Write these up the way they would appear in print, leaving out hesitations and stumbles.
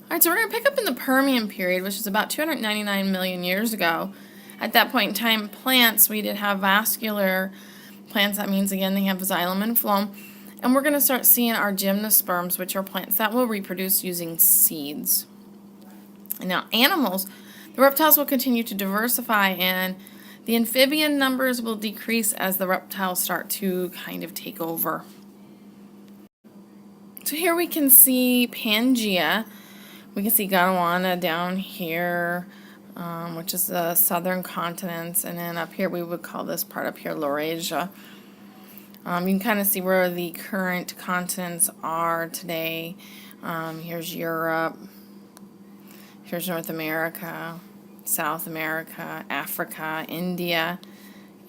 Alright, so we're going to pick up in the Permian period, which is about 299 million years ago. At that point in time, plants, we did have vascular plants. That means, again, they have xylem and phloem. And we're going to start seeing our gymnosperms, which are plants that will reproduce using seeds. And now animals, the reptiles will continue to diversify, and the amphibian numbers will decrease as the reptiles start to kind of take over. So here we can see Pangea. We can see Gondwana down here, which is the southern continents, and then up here we would call this part up here Laurasia. You can kind of see where the current continents are today. Here's Europe, here's North America, South America, Africa, India,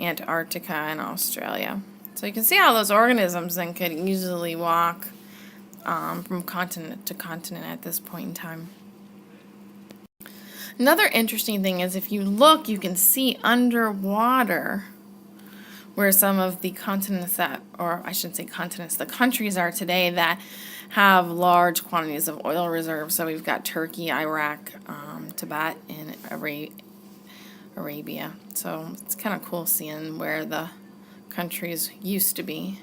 Antarctica, and Australia. So you can see how those organisms then could easily walk from continent to continent at this point in time. Another interesting thing is if you look, you can see underwater where some of the continents that, or I shouldn't say continents, the countries are today that have large quantities of oil reserves. So we've got Turkey, Iraq, Tibet, and Arabia. So it's kind of cool seeing where the countries used to be.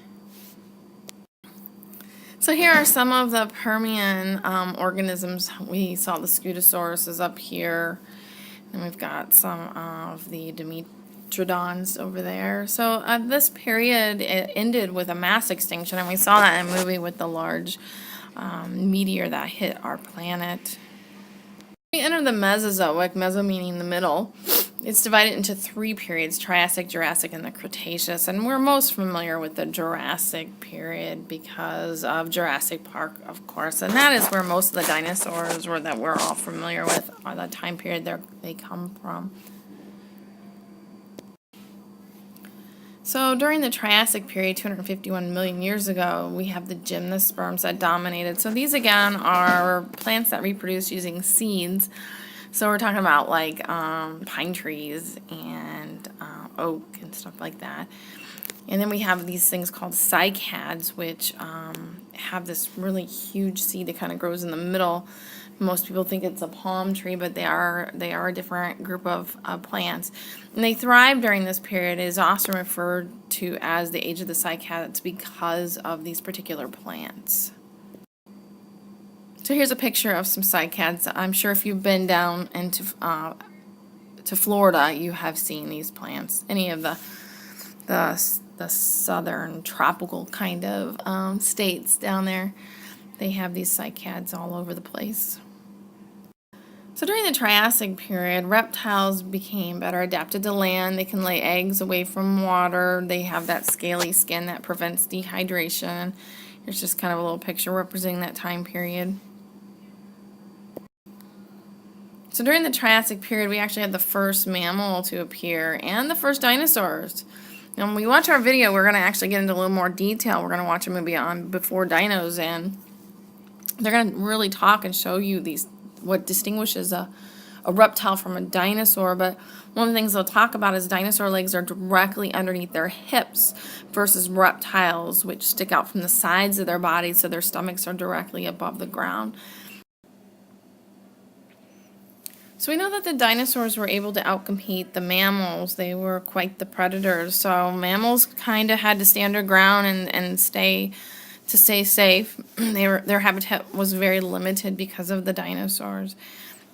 So here are some of the Permian organisms. We saw the Scutosaurus is up here, and we've got some of the Dimetrodons over there. So this period, it ended with a mass extinction, and we saw that in a movie with the large meteor that hit our planet. We enter the Mesozoic, meso meaning the middle. It's divided into three periods, Triassic, Jurassic, and the Cretaceous. And we're most familiar with the Jurassic period because of Jurassic Park, of course. And that is where most of the dinosaurs were that we're all familiar with, or the time period they come from. So during the Triassic period, 251 million years ago, we have the gymnosperms that dominated. So these, again, are plants that reproduce using seeds. So we're talking about like pine trees and oak and stuff like that. And then we have these things called cycads, which have this really huge seed that kind of grows in the middle. Most people think it's a palm tree, but they are a different group of plants. And they thrive during this period. It is also referred to as the age of the cycads because of these particular plants. So here's a picture of some cycads. I'm sure if you've been down into to Florida, you have seen these plants. Any of the southern tropical kind of states down there, they have these cycads all over the place. So during the Triassic period, reptiles became better adapted to land. They can lay eggs away from water. They have that scaly skin that prevents dehydration. Here's just kind of a little picture representing that time period. So during the Triassic period, we actually had the first mammal to appear and the first dinosaurs. Now, when we watch our video, we're going to actually get into a little more detail. We're going to watch a movie on Before Dinos, and they're going to really talk and show you what distinguishes a reptile from a dinosaur. But one of the things they'll talk about is dinosaur legs are directly underneath their hips versus reptiles, which stick out from the sides of their bodies, so their stomachs are directly above the ground. So we know that the dinosaurs were able to outcompete the mammals. They were quite the predators. So mammals kind of had to stand their ground and stay safe. Their habitat was very limited because of the dinosaurs.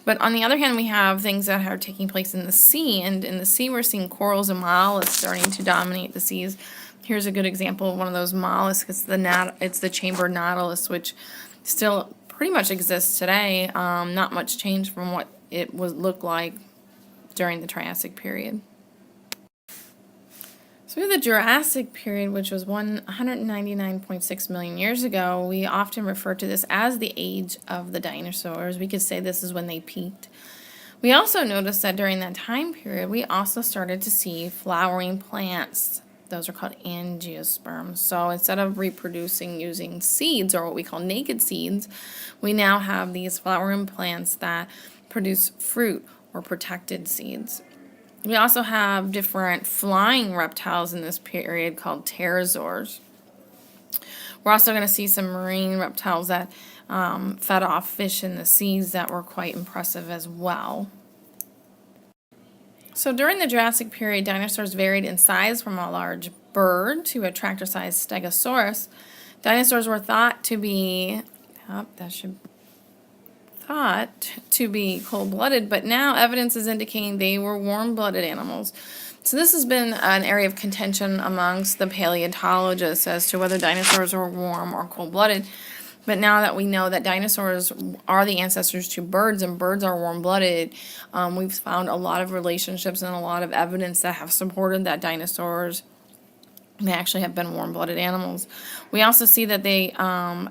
But on the other hand, we have things that are taking place in the sea. And in the sea, we're seeing corals and mollusks starting to dominate the seas. Here's a good example of one of those mollusks. It's the chambered nautilus, which still pretty much exists today. Not much change from what it looked like during the Triassic period. So we have the Jurassic period, which was 199.6 million years ago. We often refer to this as the age of the dinosaurs. We could say this is when they peaked. We also noticed that during that time period, we also started to see flowering plants. Those are called angiosperms. So instead of reproducing using seeds, or what we call naked seeds, we now have these flowering plants that produce fruit or protected seeds. We also have different flying reptiles in this period called pterosaurs. We're also going to see some marine reptiles that fed off fish in the seas that were quite impressive as well. So during the Jurassic period, dinosaurs varied in size from a large bird to a tractor-sized stegosaurus. Dinosaurs were thought to be cold-blooded, but now evidence is indicating they were warm-blooded animals. So this has been an area of contention amongst the paleontologists as to whether dinosaurs were warm or cold-blooded. But now that we know that dinosaurs are the ancestors to birds and birds are warm-blooded, we've found a lot of relationships and a lot of evidence that have supported that dinosaurs may actually have been warm-blooded animals. We also see that they are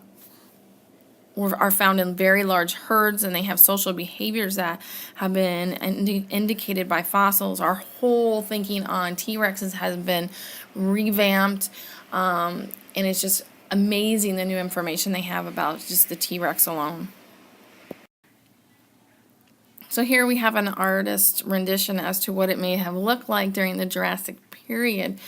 found in very large herds, and they have social behaviors that have been indicated by fossils. Our whole thinking on T-Rexes has been revamped, and it's just amazing the new information they have about just the T-Rex alone. So here we have an artist's rendition as to what it may have looked like during the Jurassic period.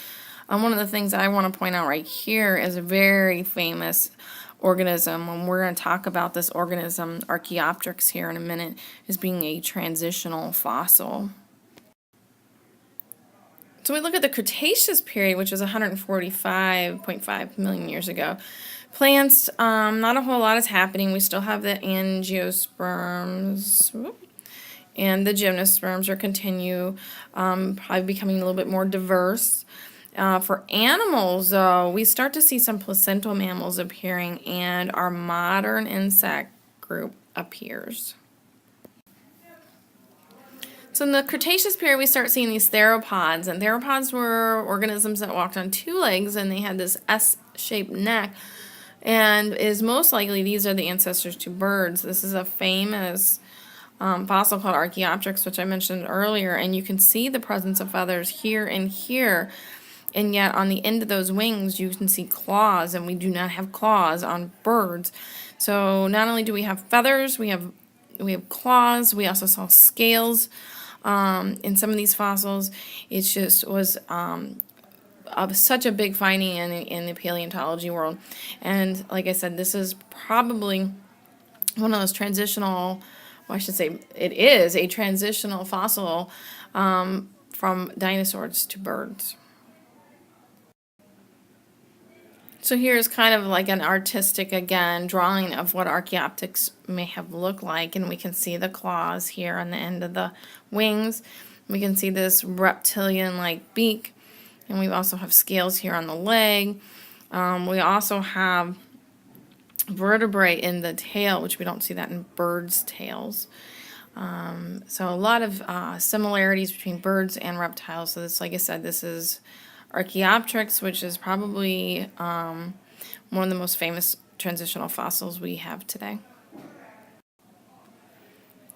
One of the things I want to point out right here is a very famous organism, and we're going to talk about this organism, Archaeopteryx, here in a minute, as being a transitional fossil. So we look at the Cretaceous period, which is 145.5 million years ago. Plants, not a whole lot is happening. We still have the angiosperms and the gymnosperms are continue, probably becoming a little bit more diverse. For animals, though, we start to see some placental mammals appearing, and our modern insect group appears. So in the Cretaceous period, we start seeing these theropods, and theropods were organisms that walked on two legs, and they had this S-shaped neck, and is most likely these are the ancestors to birds. This is a famous fossil called Archaeopteryx, which I mentioned earlier, and you can see the presence of feathers here and here. And yet on the end of those wings you can see claws, and we do not have claws on birds. So not only do we have feathers, we have claws, we also saw scales in some of these fossils. It just was such a big finding in the paleontology world. And like I said, this is probably one of those transitional, well, I should say it is a transitional fossil from dinosaurs to birds. So here's kind of like an artistic, again, drawing of what Archaeopteryx may have looked like, and we can see the claws here on the end of the wings. We can see this reptilian-like beak, and we also have scales here on the leg. We also have vertebrae in the tail, which we don't see that in birds' tails. So a lot of similarities between birds and reptiles. So this, like I said, this is Archaeopteryx, which is probably one of the most famous transitional fossils we have today.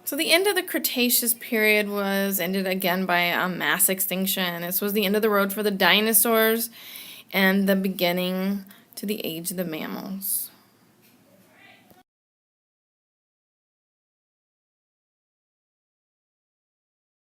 So the end of the Cretaceous period was ended again by a mass extinction. This was the end of the road for the dinosaurs and the beginning to the age of the mammals.